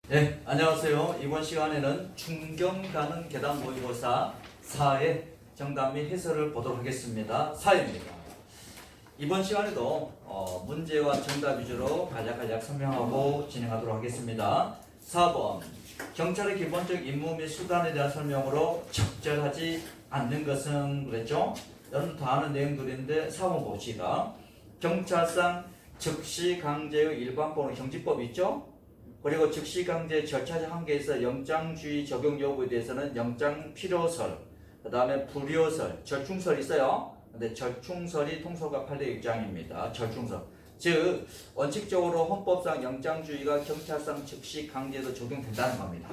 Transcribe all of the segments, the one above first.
네, 안녕하세요. 이번 시간에는 충경 가능 계단 모의고사 4의 정답 및 해설을 보도록 하겠습니다. 4입니다. 이번 시간에도 문제와 정답 위주로 간략간략 설명하고 진행하도록 하겠습니다. 4번 경찰의 기본적 임무 및 수단에 대한 설명으로 적절하지 않는 것은 그랬죠? 여러분 다 아는 내용들인데 4번 봅시다. 경찰상 즉시강제의 일반법은 경지법이 있죠? 그리고 즉시강제 절차 한계에서 영장주의 적용 여부에 대해서는 영장 필요설, 그 다음에 불효설, 절충설이 있어요. 근데 절충설이 통솔과 판례 입장입니다. 절충설. 즉 원칙적으로 헌법상 영장주의가 경찰상 즉시강제에도 적용된다는 겁니다.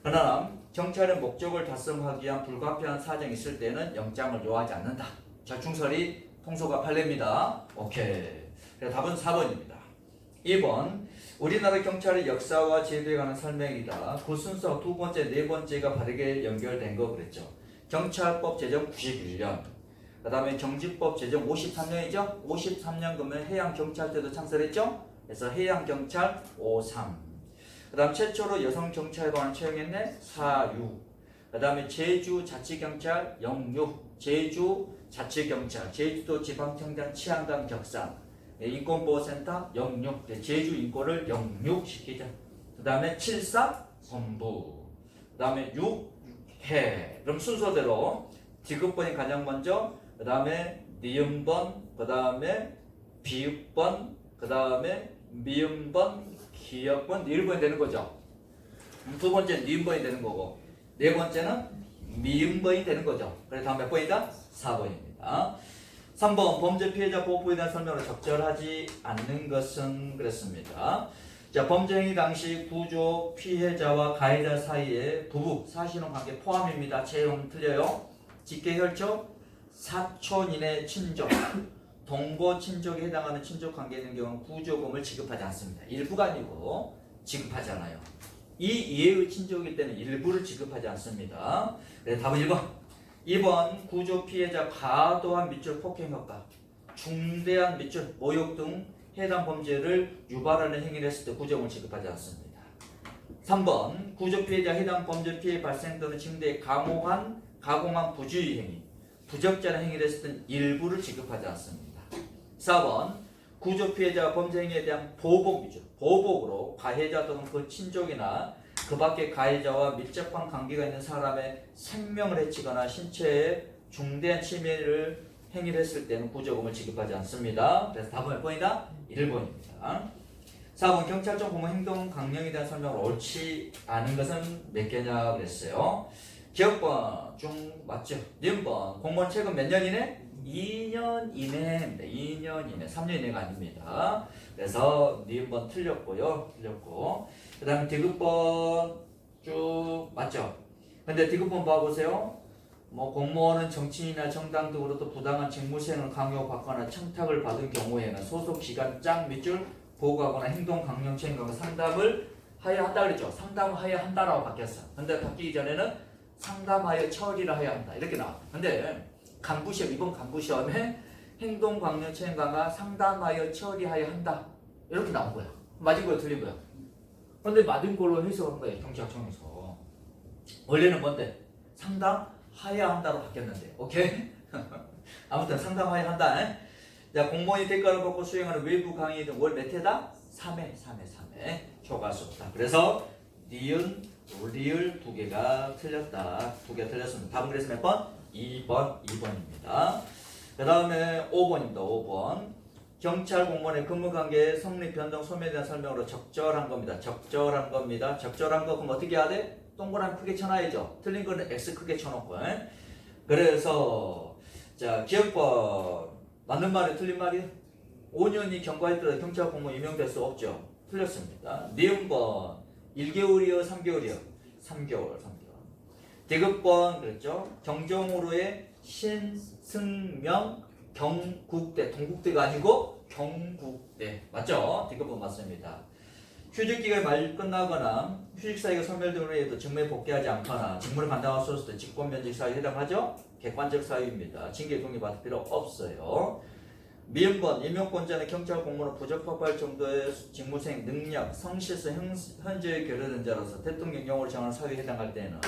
그러나 경찰의 목적을 달성하기 위한 불가피한 사정이 있을 때는 영장을 요하지 않는다. 절충설이 통솔과 판례입니다. 오케이. 그래서 답은 4번입니다. 2번 우리나라 경찰의 역사와 제도에 관한 설명이다. 그 순서 두 번째, 네 번째가 바르게 연결된 거 그랬죠. 경찰법 제정 91년, 그 다음에 경지법 제정 53년이죠. 53년 그러면 해양경찰대도 창설했죠. 그래서 해양경찰 53. 그 다음 최초로 여성경찰관을 채용했네. 46. 그 다음에 제주자치경찰 06. 제주자치경찰, 제주도 지방청장 치안관 격상, 인권보호센터 06. 제주 인권을 06 시키자. 그 다음에 74 본부. 그 다음에 6해. 그럼 순서대로 지급번이 가장 먼저, 그 다음에 니은번, 그 다음에 비읍번, 그 다음에 미음번, 기역번, 1번이 되는 거죠. 두 번째는 니은번이 되는 거고, 네 번째는 미음번이 되는 거죠. 그래서 다음 몇 번이다? 4번입니다. 3번 범죄 피해자 보호부에 대한 설명으로 적절하지 않는 것은 그랬습니다. 자, 범죄 행위 당시 구조 피해자와 가해자 사이에 부부 사실혼 관계 포함입니다. 제형 틀려요. 직계혈족, 사촌 이내 친족, 동거 친족에 해당하는 친족 관계에 있는 경우는 구조금을 지급하지 않습니다. 일부가 아니고 지급하잖아요. 이 이해의 친족일 때는 일부를 지급하지 않습니다. 네, 답은 1번. 2번 구조 피해자 과도한 밑줄 폭행 효과, 중대한 밑줄, 모욕 등 해당 범죄를 유발하는 행위를 했을 때 구조금을 지급하지 않습니다. 3번 구조 피해자 해당 범죄 피해 발생 또는 징대에 가공한 부주의 행위, 부적절한 행위를 했을 때는 일부를 지급하지 않습니다. 4번 구조 피해자 범죄 행위에 대한 보복 위주, 보복으로 가해자 또는 그 친족이나 그 밖에 가해자와 밀접한 관계가 있는 사람의 생명을 해치거나 신체에 중대한 침해를 행위를 했을 때는 구조금을 지급하지 않습니다. 그래서 답은 몇 번이다? 1번입니다. 4번 경찰청 공무 행동 강령에 대한 설명을 옳지 않은 것은 몇 개냐 그랬어요. 기억번 중 맞죠? 니은번 공무원 최근 몇 년 이내? 2년 이내입니다. 2년 이내, 3년 이내가 아닙니다. 그래서 니은번 틀렸고요. 틀렸고. 그 다음에 디귿번 쭉 맞죠? 근데 디귿번 봐보세요. 뭐 공무원은 정치인이나 정당 등으로부터 부당한 직무수행을 강요받거나 청탁을 받은 경우에는 소속 기간 짝 밑줄 보고하거나 행동 강령 책임과 상담을 하여야 한다 그랬죠. 상담하여야 한다라고 바뀌었어. 근데 바뀌기 전에는 상담하여 처리를 해야 한다 이렇게 나와. 근데 간부시험, 이번 간부시험에 행동 강령 책임과가 상담하여 처리하여야 한다 이렇게 나온 거야. 맞은 거야, 틀린 거야? 근데 맞은 걸로 해석한 거예요. 경찰청에서. 원래는 뭔데? 상담하여야 한다로 바뀌었는데. 오케이? 아무튼 상담하여야 한다. 자, 공무원이 대가를 받고 수행하는 외부 강의 등 월 몇 회다? 3회. 초과수다. 그래서 니은, 리을 두 개가 틀렸다. 두 개 틀렸습니다. 답은 그래서 몇 번? 2번입니다. 그 다음에 5번입니다. 5번. 경찰 공무원의 근무관계의 성립 변동 소멸에 대한 설명으로 적절한 겁니다. 적절한 거 그럼 어떻게 해야 돼? 동그라미 크게 쳐놔야죠. 틀린 거는 X 크게 쳐놓고. 그래서 자, 기억번 맞는 말이에요? 틀린 말이에요? 5년이 경과했더라도 경찰 공무원 임용될 수 없죠. 틀렸습니다. 니은번 1개월이요? 3개월이요? 3개월. 디귿번 그랬죠? 경정으로의 신승명 경국대, 동국대가 아니고 경국대 맞죠? 디귿번 맞습니다. 휴직 기간이 말 끝나거나 휴직 사유가 소멸되는 후에도 직무에 복귀하지 않거나 직무를 감당할 수 없을 때 직권면직 사유에 해당하죠? 객관적 사유입니다. 징계 동의 받을 필요 없어요. 미음번 임용권자는 경찰 공무원 부적합할 정도의 직무수행 능력, 성실성, 현재에 결여된 자로서 대통령령으로 정하는 사유에 해당할 때는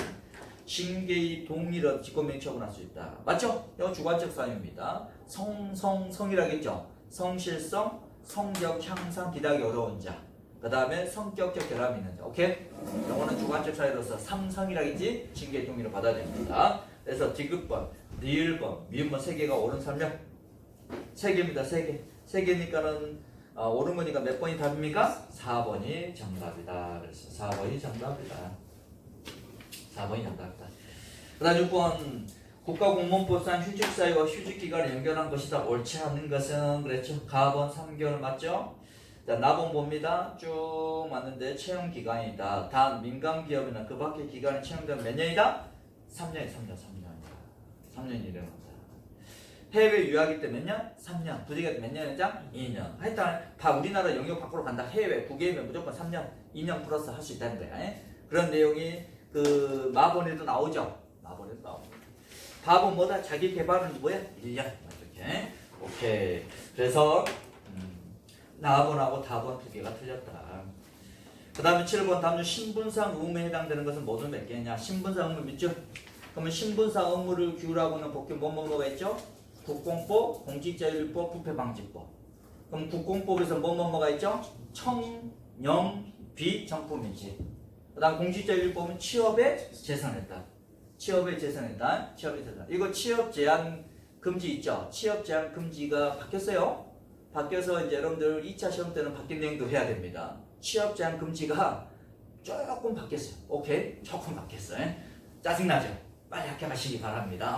징계의 동의로 직권명령 처분할 수 있다. 맞죠? 이거 주관적 사유입니다. 성이라겠죠? 성실성, 성적 향상, 비닥이 어려운 자. 그 다음에 성격적 결함이 있는 자. 오케이? 이거는 주관적 사유로서 삼성이라겠지? 징계 동의를 받아야 됩니다. 그래서 디귿번, 리을번, 미음번 3개가 옳은 설명. 3개입니다. 3개. 3개니까는 옳은 거니까 몇 번이 답입니까? 4번이 정답이다. 그래서 4번이 정답이다. 4번이 정답이다. 그 다음 6번 국가공무원법상 휴직사유와 휴직기간을 연결한 것이다. 옳지 않는 것은 그랬죠. 가번 3개월 맞죠? 자, 나번 봅니다. 쭉 맞는데 채용기간이다. 단 민간기업이나 그 밖의 기간이 채용되면 몇 년이다? 3년이 3년이래요. 해외 유학일 때 몇 년? 3년. 부득이할 때 몇 년이자? 2년. 하여튼 다 우리나라 영역 밖으로 간다. 해외 국외면 무조건 3년, 2년 플러스 할 수 있다는 거야. 그런 내용이 그 마본에도 나오죠. 마본에도 나오고. 답은 뭐다? 자기 개발은 뭐야? 1년. 이렇게. 오케이. 그래서 나본하고 답은 2개가 틀렸다. 그 다음에 7번 다음 중 신분상 의무에 해당되는 것은 모두 몇 개냐? 신분상 의무 믿죠? 그러면 신분상 의무를 규율하고는 법규 뭐가 있죠? 국공법, 공직자율법, 부패방지법. 그럼 국공법에서 뭐가 있죠? 청령, 비정품이지. 그 다음 공직자율법은 취업에 재산했다. 취업에 재산했다. 이거 취업 제한 금지 있죠? 취업 제한 금지가 바뀌었어요. 바뀌어서 이제 여러분들 2차 시험 때는 바뀐 내용도 해야 됩니다. 취업 제한 금지가 조금 바뀌었어요. 오케이? 조금 바뀌었어요. 짜증나죠? 빨리 합격하시기 바랍니다.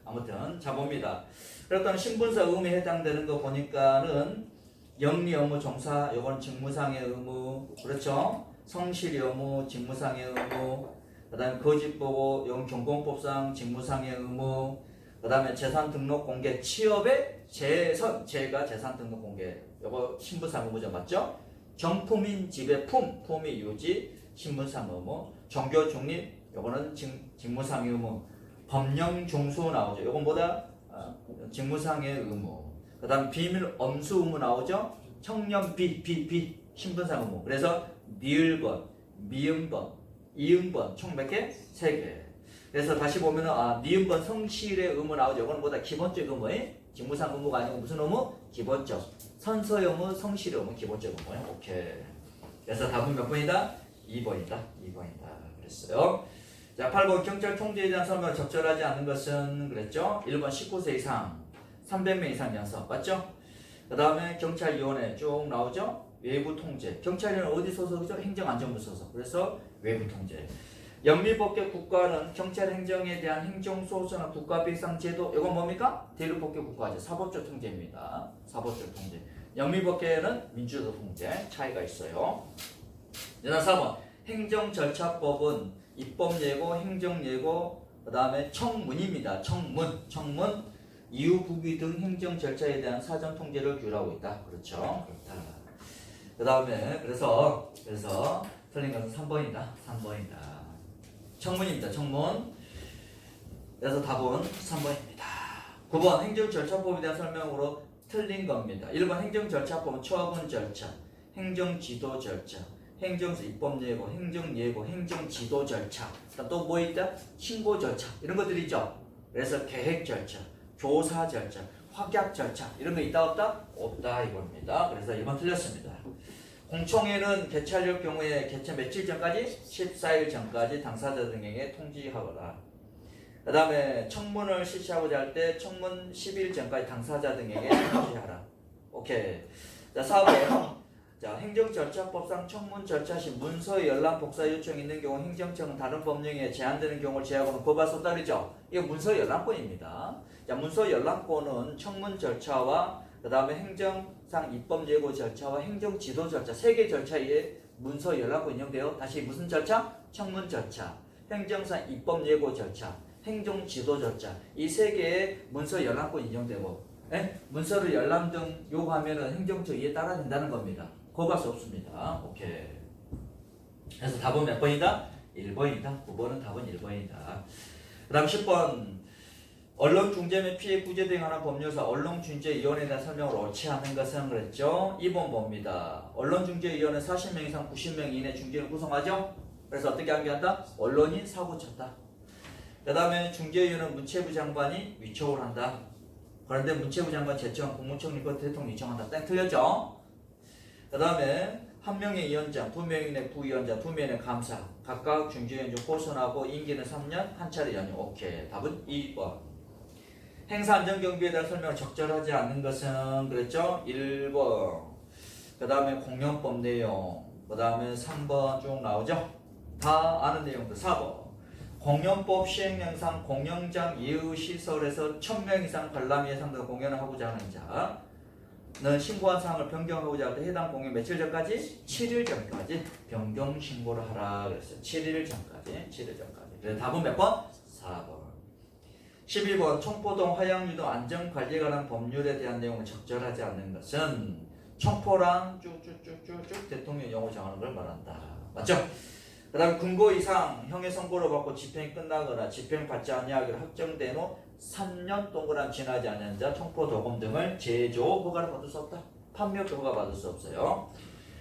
아무튼 자 봅니다. 그렇다면 신분사 의무에 해당되는 거 보니까는 영리 업무 종사, 요건 직무상의 의무, 그렇죠? 성실 의무, 직무상의 의무, 그 다음에 거짓 보고, 요건 경공법상 직무상의 의무, 그 다음에 재산 등록 공개, 취업의 제가 재산 등록 공개, 요거 신분상 의무죠, 맞죠? 정품인 집의 품의 유지, 신분상 의무, 종교 중립, 요거는 직무상의 의무, 법령 중수 나오죠. 요건 뭐다? 직무상의 의무. 그 다음 비밀 엄수 의무 나오죠. 청년 비 신분상 의무. 그래서 니을번, 미음번, 이음번 총 몇 개? 3개. 그래서 다시 보면은 니음번 성실의 의무 나오죠. 이건 뭐다? 기본적 의무에 직무상 의무가 아니고 무슨 의무? 기본적. 선서 의무, 성실 의무, 기본적 의무. 오케이. 그래서 답은 몇 번이다? 2번이다. 그랬어요. 자, 8번 경찰 통제에 대한 설명을 적절하지 않은 것은 그랬죠? 1번 19세 이상, 300명 이상 연석, 맞죠? 그 다음에 경찰위원회 쭉 나오죠? 외부 통제. 경찰위원회 어디 소속이죠? 행정안전부 소속. 그래서 외부 통제. 영미법계 국가는 경찰 행정에 대한 행정소수나 국가비상제도, 이건 뭡니까? 대륙법계 국가제, 사법적 통제입니다. 사법적 통제. 영미법계는 민주적 통제, 차이가 있어요. 그 다음 4번 행정절차법은 입법예고, 행정예고, 그 다음에 청문입니다. 청문, 이후부기 등 행정절차에 대한 사전 통제를 규율하고 있다. 그렇죠? 그렇다. 그 다음에 그래서 틀린 것은 3번이다. 청문입니다. 청문. 그래서 답은 3번입니다. 9번 행정절차법에 대한 설명으로 틀린 겁니다. 1번 행정절차법은 처분 절차, 행정지도 절차, 행정서 입법예고, 행정예고, 행정지도 절차. 또 뭐 있다? 신고 절차. 이런 것들 있죠. 그래서 계획 절차, 조사 절차, 확약 절차. 이런 거 있다 없다? 없다 이겁니다. 그래서 1번 틀렸습니다. 공청회는 개최할 경우에 개최 며칠 전까지? 14일 전까지 당사자 등에게 통지하거라. 그 다음에 청문을 실시하고자 할 때 청문 10일 전까지 당사자 등에게 통지하라. 오케이. 자, 4번. 자, 행정절차법상 청문 절차 시 문서 열람 복사 요청이 있는 경우 행정청은 다른 법령에 제한되는 경우를 제하고는 거부할 수 없다 그랬죠? 이거 문서 열람권입니다. 자, 문서 열람권은 청문 절차와 그 다음에 행정상 입법 예고 절차와 행정 지도 절차 3개 절차에 문서 열람권 인용돼요. 다시 무슨 절차? 청문 절차, 행정상 입법 예고 절차, 행정 지도 절차 이 3개의 문서 열람권 인용되고 문서를 열람 등 요구하면은 행정처 이에 따라 된다는 겁니다. 거부할 수 없습니다. 오케이. 그래서 답은 몇 번이다? 1번이다. 9번은 답은 1번이다. 그 다음 10번. 언론중재 및 피해 구제 등 하는 법률사 언론중재위원회에 대한 설명을 옳지 않은 것은 그랬죠. 2번 봅니다. 언론중재위원회 40명 이상 90명 이내 중재를 구성하죠. 그래서 어떻게 한다? 언론이 사고 쳤다. 그 다음에 중재위원회는 문체부 장관이 위촉을 한다. 그런데 문체부 장관 제청은 국무총리과 대통령이 위촉한다. 땡 틀렸죠? 그 다음에 한 명의 위원장, 두 명의 부위원장, 두 명의 감사 각각 중재위원 중 호선하고 임기는 3년 한 차례 연임. 오케이. 답은 2번. 행사 안전경비에 대한 설명을 적절하지 않는 것은 그랬죠? 1번. 그 다음에 공연법 내용. 그 다음에 3번 쭉 나오죠? 다 아는 내용들. 4번. 공연법 시행령상 공연장 예우시설에서 1000명 이상 관람 예상된 공연을 하고자 하는 자는 신고한 사항을 변경하고자 할 때 해당 공연 며칠 전까지? 7일 전까지 변경 신고를 하라 그랬어요. 7일 전까지. 7일 전까지. 그래서 답은 몇 번? 4번. 12번 청포동 화양유도 안전관리에 관한 법률에 대한 내용을 적절하지 않는 것은 청포랑 쭉쭉쭉쭉쭉 대통령 용어 정하는 걸 말한다. 맞죠? 그 다음 금고 이상 형의 선고를 받고 집행이 끝나거나 집행받지 아니하기로 확정된 후 3년 동안 지나지 않은 자 청포 도금 등을 제조 허가를 받을 수 없다. 판매 허가 받을 수 없어요.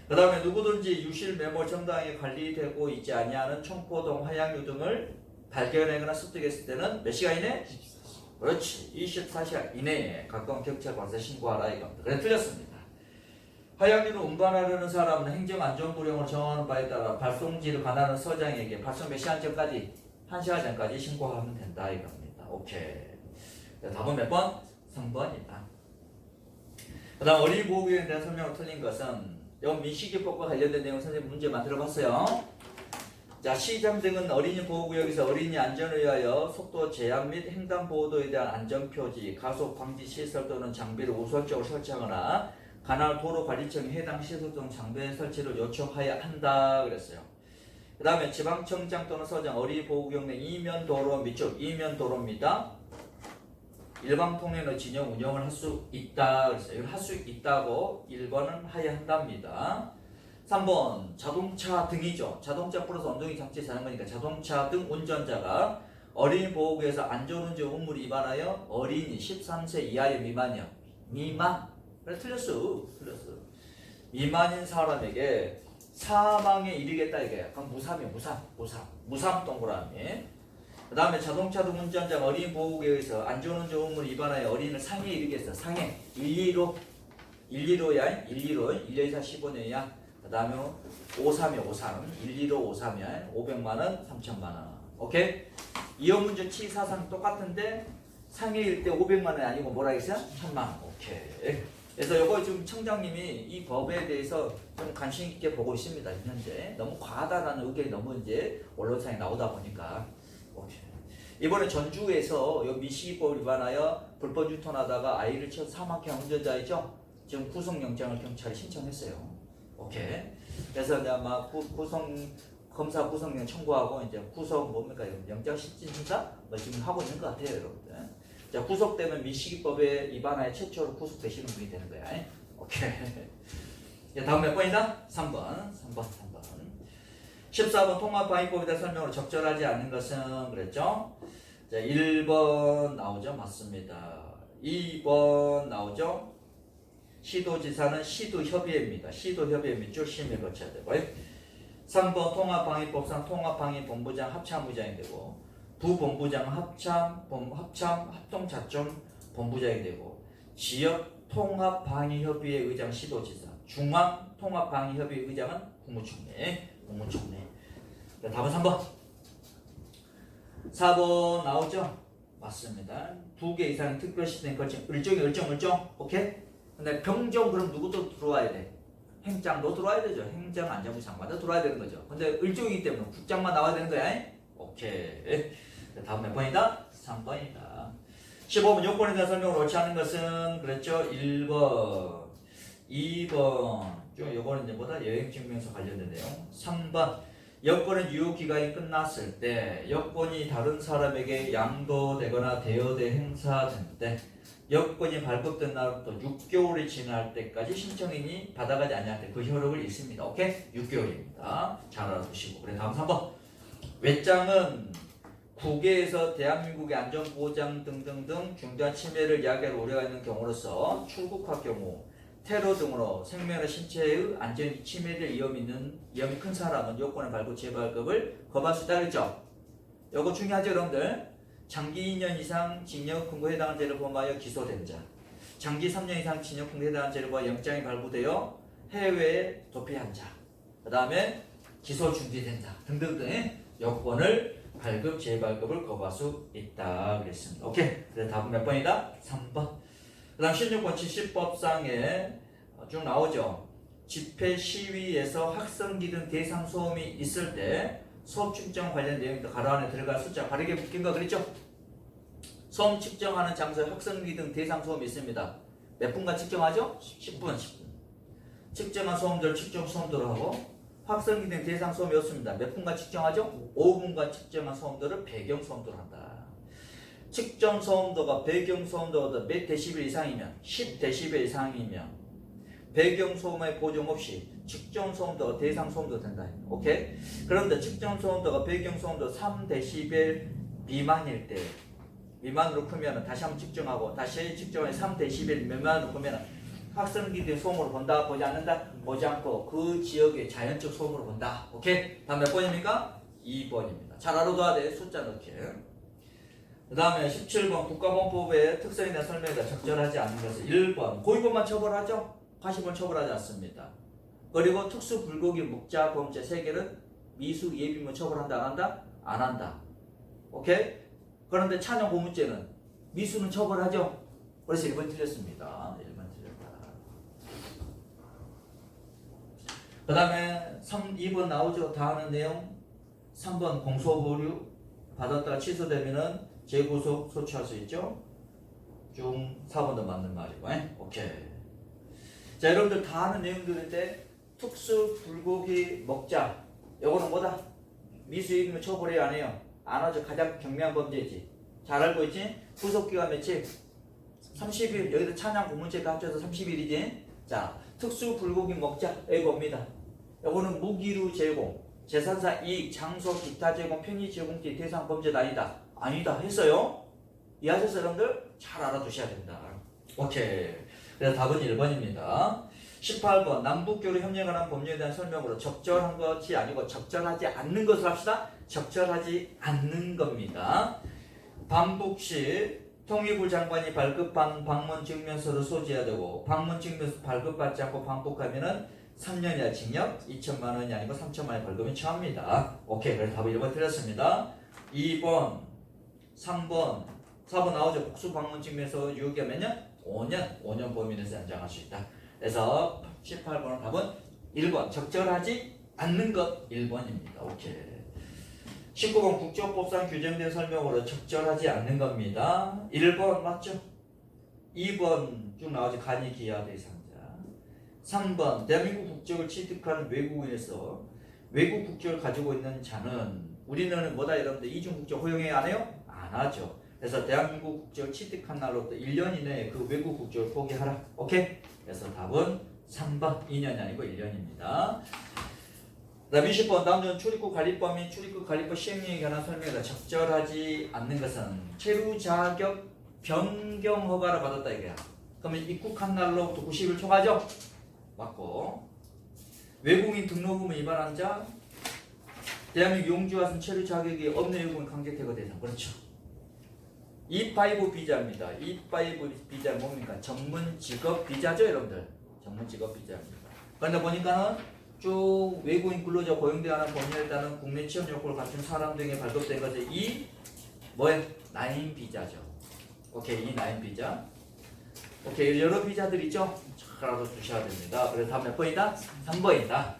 그 다음에 누구든지 유실 매몰 정당하게 관리되고 있지 아니하는 청포동 화양유 등을 발견하거나 습득했을 때는 몇 시간 이내? 그렇지. 24시간 이내에 가까운 경찰관서에 신고하라 이겁니다. 그래 틀렸습니다. 화양유를 운반하려는 사람은 행정안전부령으로 정하는 바에 따라 발송지를 관하는 서장에게 발송 몇 시간 전까지? 1시간 전까지 신고하면 된다 이겁니다. 오케이. 답은 몇 번? 3번이다. 그 다음 어린이보호구역에 대한 설명을 틀린 것은 이 민식이법과 관련된 내용 선생님 문제 만들어봤어요. 자, 시장 등은 어린이 보호구역에서 어린이 안전을 위하여 속도 제한 및 횡단보도에 대한 안전표지, 가속 방지 시설 또는 장비를 우선적으로 설치하거나 관할 도로관리청에 해당 시설 또는 장비의 설치를 요청하여야 한다 그랬어요. 그 다음에 지방청장 또는 서장 어린이 보호구역 내 이면 도로 밑쪽 이면 도로입니다. 일방 통행로 진영 운영을 할 수 있다 그랬어요. 이걸 할 수 있다고 1번은 하여야 한답니다. 3번 자동차 등이죠. 자동차 플러스 엉덩이 장치 자는 거니까 자동차 등 운전자가 어린이 보호구역에서 안전운전 의무를 위반하여 어린이 13세 이하의 미만이요. 미만? 그래 틀렸어. 미만인 사람에게 사망에 이르겠다 이게. 그럼 무삼이에요. 무삼 동그라미. 그 다음에 자동차 등 운전자가 어린이 보호구역에서 안전운전 의무를 위반하여 어린이를 상해에 이르겠어. 상해 115야. 115 124 15년이야. 그 다음에 53이야 53 115 53이야 500만원 3천만원. 오케이? 이혼문제 치사상 똑같은데 상해일 때 500만원이 아니고 뭐라 했어요? 1000만원. 오케이. 그래서 요거 지금 청장님이 이 법에 대해서 좀 관심 있게 보고 있습니다. 현재 너무 과하다라는 의견이 너무 이제 언론상에 나오다 보니까. 오케이. 이번에 전주에서 요 미시기법을 위반하여 불법 유턴하다가 아이를 치어 사망케 한 운전자이죠. 지금 구속영장을 경찰이 신청했어요. 오케이. 그래서 이제 막 검사 구속령 청구하고 이제 구속 뭡니까 영장 실질심사 뭐 지금 하고 있는 것 같아요, 여러분들. 자, 구속되면 민식이법에 위반하여 최초로 구속되시는 분이 되는 거야. 오케이. 자, 다음 몇 번이다? 3번. 14번 통합방위법에 대한 설명으로 적절하지 않는 것은 그랬죠? 자, 1번 나오죠? 맞습니다. 2번 나오죠? 시도지사는 시도협의회입니다. 시도협의회 밑줄 심의를 거쳐야 되고 3번 통합방위법상 통합방위본부장 합참부장이 되고 부본부장 합동자점 본부장이 되고 지역통합방위협의회 의장 시도지사 중앙통합방위협의회 의장은 국무총리. 답은 3번. 4번 나오죠? 맞습니다. 2개 이상의 특별시대에 걸친 일정. 오케이? 근데 병정 그럼 누구도 들어와야 돼? 행장도 들어와야 되죠. 행정안전부 장관도 들어와야 되는 거죠. 근데 일종이기 때문에 국장만 나와야 되는 거야. 오케이. 다음 몇 번이다? 3번이다. 15번 요건에 대한 설명을 옳지 않은 것은 그랬죠. 1번, 2번. 좀 요거는 이제 뭐다? 여행증명서 관련된 내용. 3번. 여권의 유효 기간이 끝났을 때, 여권이 다른 사람에게 양도되거나 대여돼 행사된 때, 여권이 발급된 날부터 6개월이 지날 때까지 신청인이 받아가지 않을 때 그 효력을 잃습니다. 오케이? 6개월입니다. 잘 알아두시고. 그래, 다음 3번. 외장은 국외에서 대한민국의 안전보장 등등등 중대한 침해를 야기할 우려가 있는 경우로서 출국할 경우 테러 등으로 생명이나 신체의 안전 침해될 위험이 큰 사람은 여권의 발급 재발급을 거부할 수 있다 그랬죠. 요거 중요하죠 여러분들. 장기 2년 이상 징역 금고에 해당한 죄를 범하여 기소된 자, 장기 3년 이상 징역 금고에 해당한 죄를 범하여 영장이 발부되어 해외에 도피한 자, 그 다음에 기소 중지된 자 등등등 여권을 발급 재발급을 거부할 수 있다 그랬습니다. 오케이. 그래서 답은 몇 번이다? 3번. 그 다음 16번 70법상에 쭉 나오죠. 집회 시위에서 학생기 등 대상 소음이 있을 때 소음 측정 관련 내용이 가로 안에 들어갈 숫자 바르게 묶인 거 그랬죠? 소음 측정하는 장소에 학생기 등 대상 소음이 있습니다. 몇 분간 측정하죠? 10분. 측정한 소음들 측정 소음도로 하고 확성기 등 대상 소음이 없습니다. 몇 분간 측정하죠? 5분간 측정한 소음도를 배경 소음도로 한다. 측정 소음도가 배경 소음도보다 몇 데시벨 이상이면 10데시벨 이상이면 배경 소음의 보정 없이 측정 소음도가 대상 소음도 된다. 오케이? 그런데 측정 소음도가 배경 소음도 3데시벨 미만일 때 미만으로 크면 다시 한번 측정하고 다시 측정해 3데시벨 미만으로 크면 확성기대 소음으로 본다? 보지 않는다? 보지 않고 그 지역의 자연적 소음으로 본다. 오케이? 다음 몇 번입니까? 2번입니다. 잘 알아둬야 돼. 숫자 넣기. 그 다음에 17번 국가보안법의 특성에 대한 설명이다. 적절하지 않은 것은 1번 고의범만 처벌하죠? 과시범 처벌하지 않습니다. 그리고 특수 불고기 묵자 범죄 3개는 미수 예비범 처벌한다 안 한다? 안 한다. 오케이? 그런데 찬양 고문죄는 미수는 처벌하죠? 그래서 1번 틀렸습니다. 1번 틀렸다. 그 다음에 2번 나오죠. 다 하는 내용. 3번 공소보류 받았다가 취소되면은 재구속 소취할 수 있죠. 4번도 맞는 말이고. 오케이. 자, 여러분들 다 아는 내용들인데 특수 불고기 먹자. 요거는 뭐다? 미수익이면 처벌해야 안 해요. 안 하죠. 가장 경미한 범죄지. 잘 알고 있지? 구속기간 며칠? 30일. 여기도 찬양 고문죄가 합쳐서 30일이지. 자, 특수 불고기 먹자. 이겁니다. 요거는 무기류 제공, 재산사 이익, 장소 기타 제공, 편의 제공지 대상 범죄는 아니다. 아니다 했어요. 이해하셨어요, 여러분들? 잘 알아두셔야 된다. 오케이. 그래서 답은 1번입니다. 18번 남북교류 협력에 관한 법률에 대한 설명으로 적절한 것이 아니고 적절하지 않는 것을 합시다. 적절하지 않는 겁니다. 반북 시 통일부 장관이 발급한 방문 증명서를 소지해야 되고 방문 증명서 발급받지 않고 반복하면은 3년 이하 징역 2천만 원이 아니고 3천만 원의 벌금이 처합니다. 오케이. 그래서 답은 1번 틀렸습니다. 2번, 3번, 4번 나오죠. 복수 방문 증명서 유효기간 몇 년? 5년 범위 내에서 연장할 수 있다. 그래서 18번은 답은 1번 적절하지 않는 것 1번입니다. 오케이. 19번 국정법상 규정된 설명으로 적절하지 않는 겁니다. 1번 맞죠? 2번 쭉 나오죠. 간이 기하 대상자. 3번 대한민국 국적을 취득한 외국인에서 외국 국적을 가지고 있는 자는 우리는 뭐다 여러분들 이중 국적 허용해 안 해요? 안 하죠. 그래서 대한민국 국적을 취득한 날로부터 1년 이내에 그 외국 국적을 포기하라. 오케이? 그래서 답은 3번 2년이 아니고 1년입니다. 다음 20번 다음 중 출입국 관리법 및 출입국 관리법 시행령에 관한 설명이다. 적절하지 않는 것은 체류 자격 변경 허가를 받았다 이거야. 그러면 입국한 날로부터 90일 초과죠? 맞고 외국인 등록금을 위반한 자 대한민국 용주와선 체류 자격이 없는 외국인 강제 퇴거 대상. 그렇죠. E5 비자입니다. E5 비자 뭡니까? 전문 직업 비자죠, 여러분들. 전문 직업 비자입니다. 그런데 보니까는 쭉 외국인 근로자 고용되어 하는 법률에 따른 국내 취업 요건을 갖춘 사람 등에 발급된 것이 이 뭐예요? 9 비자죠. 오케이, 이 9 비자. 오케이, 여러 비자들 있죠? 잘 알아두셔야 됩니다. 그래서 다음 몇 번이다? 3번이다.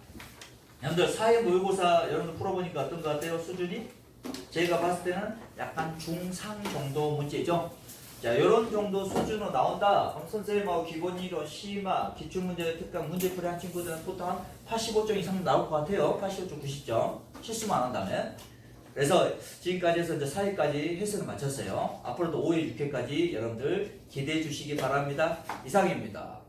여러분들 사회 모의고사 여러분들 풀어보니까 어떤 것 같아요? 수준이? 제가 봤을 때는 약간 중상 정도 문제죠. 자, 요런 정도 수준으로 나온다. 그럼 선생님하고 기본이론, 심화, 기출문제, 특강, 문제풀이 한 친구들은 보통 한 85점 이상 나올 것 같아요. 85점, 90점. 실수만 안 한다면. 그래서 지금까지 해서 이제 4회까지 해설을 마쳤어요. 앞으로도 5회, 6회까지 여러분들 기대해 주시기 바랍니다. 이상입니다.